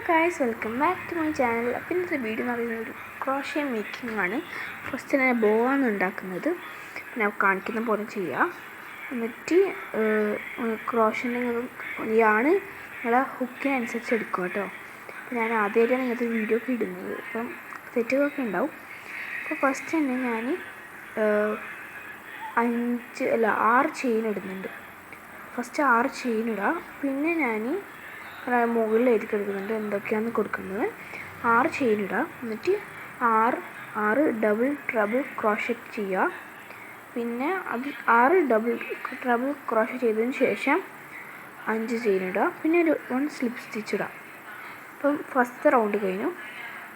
Guys, welcome back to my channel. അപ്പോൾ ഇന്നത്തെ video എന്ന് പറയുന്നത് ഒരു ക്രോഷ്യ മേക്കിംഗ് ആണ്. ഫസ്റ്റ് ഞാൻ ബോവാണ് ഉണ്ടാക്കുന്നത്. ഞാൻ കാണിക്കുന്ന പോലെ ചെയ്യുക. എന്നിട്ട് ക്രോഷ്യൻ്റെ യാണ് നിങ്ങളെ ഹുക്കിനനുസരിച്ച് എടുക്കുക കേട്ടോ. അപ്പോൾ ഞാൻ ആദ്യമായിട്ടാണ് ഇങ്ങനത്തെ വീഡിയോ ഒക്കെ ഇടുന്നത്, അപ്പം തെറ്റുകളൊക്കെ ഉണ്ടാവും. അപ്പോൾ ഫസ്റ്റ് തന്നെ ഞാൻ 6 ചെയിൻ ഇടുന്നുണ്ട്. ഫസ്റ്റ് 6 ചെയിൻ ഇടുക. പിന്നെ ഞാൻ മുകളിൽ എഴുതി കൊടുക്കുന്നുണ്ട് എന്തൊക്കെയാണ് കൊടുക്കുന്നത്. 6 ചെയിൻ ഇടുക. എന്നിട്ട് 6 ഡബിൾ ട്രബിൾ ക്രോഷറ്റ് ചെയ്യുക. പിന്നെ അത് 6 ഡബിൾ ട്രബിൾ ക്രോഷറ്റ് ചെയ്തതിന് ശേഷം 5 ചെയിൻ ഇടുക. പിന്നെ 1 സ്ലിപ്പ് സ്റ്റിച്ച് ഇടുക. അപ്പം ഫസ്റ്റ് റൗണ്ട് കഴിഞ്ഞു.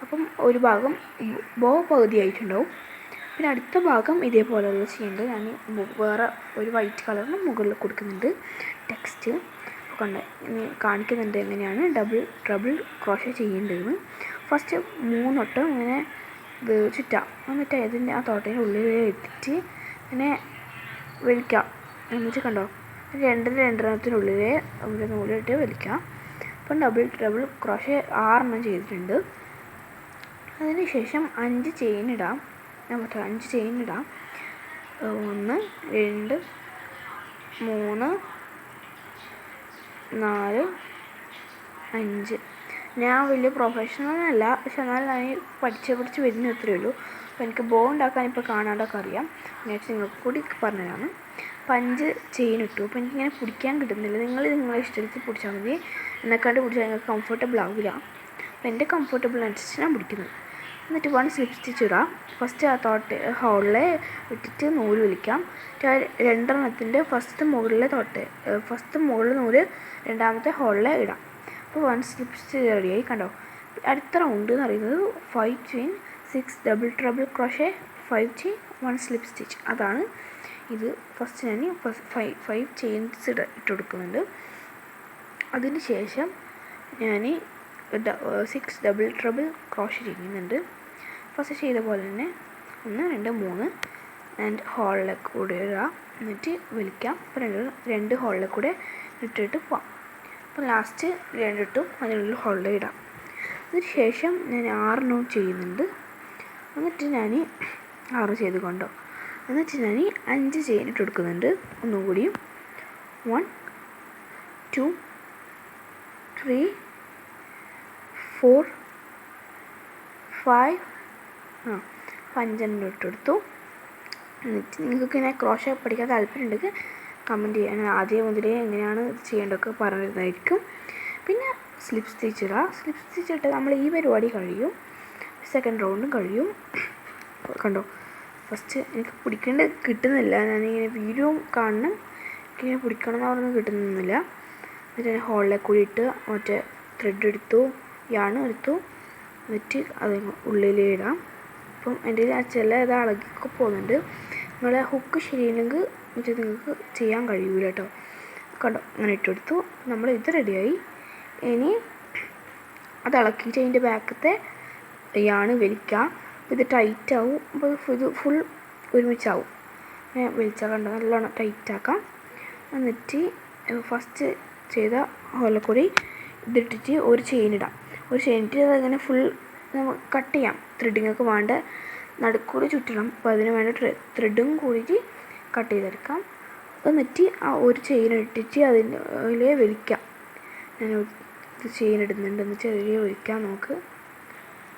അപ്പം ഒരു ഭാഗം ബോ പകുതിയായിട്ടുണ്ടാവും. പിന്നെ അടുത്ത ഭാഗം ഇതേപോലെയുള്ള ചെയ്യേണ്ടത്. ഞാൻ വേറെ ഒരു വൈറ്റ് കളറിന് മുകളിൽ കൊടുക്കുന്നുണ്ട് ടെക്സ്റ്റ് കൊണ്ട് കാണിക്കുന്നുണ്ട് എങ്ങനെയാണ് ഡബിൾ ട്രബിൾ ക്രോഷ്യ ചെയ്യേണ്ടതെന്ന്. ഫസ്റ്റ് 3 വട്ടം ഇങ്ങനെ ചുറ്റാം. എന്നിട്ട് അതിൻ്റെ ആ തോട്ടേൻ്റെ ഉള്ളിൽ എത്തിച്ച് ഇങ്ങനെ വലിക്കാം. എന്നിട്ട് കണ്ടോ, രണ്ടെണ്ണത്തിനുള്ളിൽ ഒരു നൂലിട്ട് വലിക്കാം. അപ്പം ഡബിൾ ട്രബിൾ ക്രോഷ്യ 6 ചെയ്തിട്ടുണ്ട്. അതിന് ശേഷം 5 ചെയിൻ ഇടാം. 5 ചെയിൻ ഇടാം. 1 2 3 4 5. ഞാൻ വലിയ പ്രൊഫഷണൽ അല്ല, പക്ഷെ എന്നാലും ഞാൻ പഠിച്ച് വരുന്ന അത്രയേ ഉള്ളൂ. അപ്പോൾ എനിക്ക് ബോ ഉണ്ടാക്കാൻ ഇപ്പോൾ കാണാണ്ടൊക്കെ അറിയാം. ഞാൻ നിങ്ങൾക്ക് കൂടി പറഞ്ഞതാണ്. അപ്പോൾ 5 ചെയിൻ ഇട്ടു. അപ്പോൾ എനിക്കിങ്ങനെ പിടിക്കാൻ കിട്ടുന്നില്ല. നിങ്ങളെ ഇഷ്ടത്തിൽ പിടിച്ചാൽ മതി. എന്നെക്കാണ്ട് പിടിച്ചാൽ നിങ്ങൾക്ക് കംഫർട്ടബിൾ ആവില്ല. അപ്പോൾ എൻ്റെ കംഫർട്ടബിളിനനുസരിച്ച് ഞാൻ പിടിക്കുന്നത്. എന്നിട്ട് 1 സ്ലിപ്പ് സ്റ്റിച്ച് ഇടാം. ഫസ്റ്റ് ആ ഹോളിൽ ഇട്ടിട്ട് നൂല് വലിക്കാം. രണ്ടെണ്ണത്തിൻ്റെ ഫസ്റ്റ് മുകളിൽ നൂല് രണ്ടാമത്തെ ഹോളിൽ ഇടാം. അപ്പോൾ 1 സ്ലിപ്പ് സ്റ്റിച്ച് റെഡിയായി. കണ്ടോ, അടുത്ത റൗണ്ട് എന്ന് പറയുന്നത് 5 chain 6 double trouble crochet 5 chain 1 slip stitch. അതാണ് ഇത്. ഫസ്റ്റ് ഞാൻ 5 ചെയിൻസ് ഇട്ട് കൊടുക്കുന്നുണ്ട്. അതിന് ശേഷം ഞാൻ 6 ഡബിൾ ട്രബിൾ ക്രോഷ്യ ചെയ്യുന്നുണ്ട്. ഫസ്റ്റ് ചെയ്ത പോലെ തന്നെ 1 2 3 ആൻഡ് ഹോളിൽ കൂടെ ഇടുക. എന്നിട്ട് വലിക്കാം. അപ്പോൾ 2 ഹോളിൽ കൂടെ ഇട്ടിട്ട് പോവാം. അപ്പോൾ ലാസ്റ്റ് 2 ഇട്ടും അതിനുള്ളിൽ ഹോളിൽ ഇടാം. അതിന് ശേഷം ഞാൻ 6 ചെയ്യുന്നുണ്ട്. എന്നിട്ട് ഞാൻ 6 ചെയ്ത് കൊണ്ടോ. എന്നിട്ട് ഞാൻ 5 ചെയിൻ ഇട്ട് കൊടുക്കുന്നുണ്ട്. ഒന്നും കൂടിയും 1 2 3 4 5 5 ഇട്ടെടുത്തു. എന്നിട്ട് നിങ്ങൾക്ക് ഇങ്ങനെ ക്രോഷ്യ പഠിക്കാൻ താല്പര്യമുണ്ടെങ്കിൽ കമൻറ്റ് ചെയ്യാൻ. ആദ്യം മുതലേ എങ്ങനെയാണ് ചെയ്യേണ്ടതൊക്കെ പറഞ്ഞിരുന്നതായിരിക്കും. പിന്നെ സ്ലിപ്പ് സ്റ്റിച്ച് ഇടുക. സ്ലിപ്പ് സ്റ്റിച്ച് ഇട്ട് നമ്മൾ ഈ പരിപാടി കഴിയും. സെക്കൻഡ് റൗണ്ടും കഴിയും. കണ്ടോ, ഫസ്റ്റ് എനിക്ക് കിട്ടുന്നില്ല. ഞാനിങ്ങനെ വീഡിയോ കാണണം, എനിക്കിങ്ങനെ പിടിക്കണം എന്ന് പറഞ്ഞ് കിട്ടുന്നില്ല. എന്നിട്ട് ഞാൻ ഹോളിലെ കൂടി ഇട്ട് മറ്റേ ത്രെഡ് എടുത്തു, യാണ് എടുത്തു. എന്നിട്ട് അത് ഉള്ളിലിടാം. അപ്പം എൻ്റെ ചില ഇത് ഇളകിയൊക്കെ പോകുന്നുണ്ട്. നിങ്ങളെ ഹുക്ക് ശരിയില്ലെങ്കിൽ നിങ്ങൾക്ക് ചെയ്യാൻ കഴിയൂല കേട്ടോ. കണ്ടോ, അങ്ങനെ ഇട്ടെടുത്തു. നമ്മൾ ഇത് റെഡിയായി. ഇനി അത് ഇളക്കിയിട്ട് അതിൻ്റെ ബാക്കത്തെ യാണ് വലിക്കാം. ഇത് ടൈറ്റാവും. അപ്പോൾ ഇത് ഫുൾ ഒരുമിച്ചാവും. വലിച്ചാൽ കണ്ടോ, നല്ലോണം ടൈറ്റാക്കാം. എന്നിട്ട് ഫസ്റ്റ് ചെയ്ത ഹോലക്കൂടി ഇതിട്ടിട്ട് ഒരു ചെയിൻ ഇടാം. ഒരു ചെയിൻ ഇട്ട് അതങ്ങനെ ഫുൾ കട്ട് ചെയ്യാം. ത്രെഡിങ്ങൊക്കെ വേണ്ട നടുക്കൂടി ചുറ്റണം. അപ്പോൾ അതിന് വേണ്ട ത്രെഡും കൂടിയിട്ട് കട്ട് ചെയ്തെടുക്കാം. എന്നിട്ട് ആ ഒരു ചെയിൻ ഇട്ടിട്ട് അതിലെ വലിക്കാം. ഞാൻ ഇത് ചെയിൻ ഇടുന്നുണ്ട്. എന്നിട്ട് അതിലേ വലിക്കാം. നമുക്ക്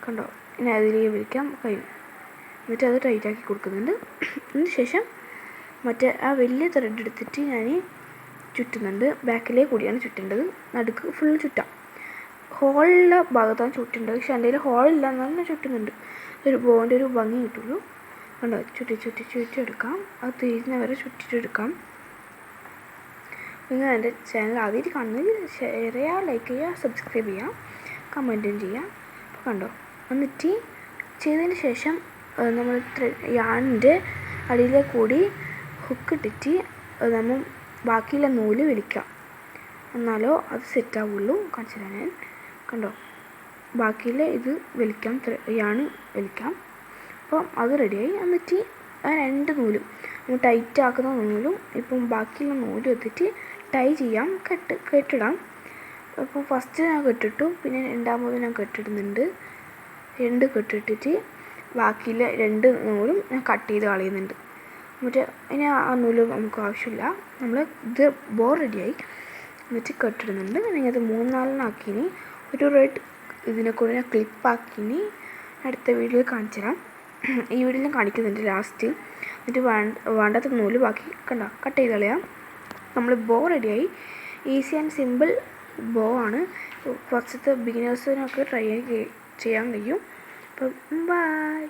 കണ്ടോ, ഇനി അതിലേ വലിക്കാം. കഴിഞ്ഞു. എന്നിട്ട് അത് ടൈറ്റാക്കി കൊടുക്കുന്നുണ്ട്. അതിന് ശേഷം മറ്റേ ആ വലിയ ത്രെഡ് എടുത്തിട്ട് ഞാൻ ചുറ്റുന്നുണ്ട്. ബാക്കിലേ കൂടിയാണ് ചുറ്റേണ്ടത്. നടുക്ക് ഫുൾ ചുറ്റാം. ഹോളിലെ ഭാഗത്താണ് ചുറ്റുണ്ട്. പക്ഷെ എൻ്റെ കയ്യിൽ ഹോളില്ല എന്നാലും ഞാൻ ചുറ്റുന്നുണ്ട്. ഒരു ബോൻ്റെ ഒരു ഭംഗി കിട്ടുള്ളൂ. കണ്ടോ, ചുറ്റിയെടുക്കാം. അത് തിരിഞ്ഞവരെ ചുറ്റിട്ടെടുക്കാം. നിങ്ങൾ എൻ്റെ ചാനൽ ആദ്യമായിട്ട് കാണുന്നത് ഷെയർ ചെയ്യുക, ലൈക്ക് ചെയ്യുക, സബ്സ്ക്രൈബ് ചെയ്യുക, കമൻറ്റും ചെയ്യുക. അപ്പോൾ കണ്ടോ, എന്നിട്ട് ചെയ്തതിന് ശേഷം നമ്മൾ യാണിൻ്റെ അടിയിലെ കൂടി ഹുക്ക് ഇട്ടിട്ട് നമ്മൾ ബാക്കിയുള്ള നൂല് വലിക്കാം. എന്നാലോ അത് സെറ്റാവുള്ളൂ. കാണിച്ചു തരാൻ ഞാൻ. കണ്ടോ, ബാക്കിയിൽ ഇത് വലിക്കാം, യാണ് വലിക്കാം. അപ്പം അത് റെഡിയായി. എന്നിട്ട് ആ 2 നൂലും നമ്മൾ ടൈറ്റ് ആക്കുന്ന നൂലും ഇപ്പം ബാക്കിയുള്ള നൂലും എടുത്തിട്ട് ടൈ ചെയ്യാം. കെട്ടിടാം. അപ്പോൾ ഫസ്റ്റ് ഞാൻ കെട്ടിട്ടു, പിന്നെ രണ്ടാമത് ഞാൻ കെട്ടിടുന്നുണ്ട്. 2 കെട്ടിട്ടിട്ട് ബാക്കിയുള്ള 2 നൂലും ഞാൻ കട്ട് ചെയ്ത് കളയുന്നുണ്ട്. എന്നിട്ട് ഇനി ആ നൂല് നമുക്ക് ആവശ്യമില്ല. നമ്മൾ ഇത് ബോ റെഡിയായി. എന്നിട്ട് കെട്ടിടുന്നുണ്ട്. ഞാനത് 3-4 ആക്കിനി. ഒരു റെഡ് ഇതിനെ കൂടെ ഞാൻ ക്ലിപ്പാക്കിനി. അടുത്ത വീഡിയോയിൽ കാണിച്ചു തരാം. ഈ വീഡിയോയിലും കാണിക്കുന്നുണ്ട് ലാസ്റ്റ്. എന്നിട്ട് വേണ്ടാത്ത നൂല് ബാക്കി കട്ട് ചെയ്ത് കളയാം. നമ്മൾ ബോ റെഡിയായി. ഈസി ആൻഡ് സിമ്പിൾ ബോ ആണ്. കുറച്ചത്തെ ബിഗിനേഴ്സിനൊക്കെ ട്രൈ ചെയ്യാൻ കഴിയും. അപ്പം ബൈ.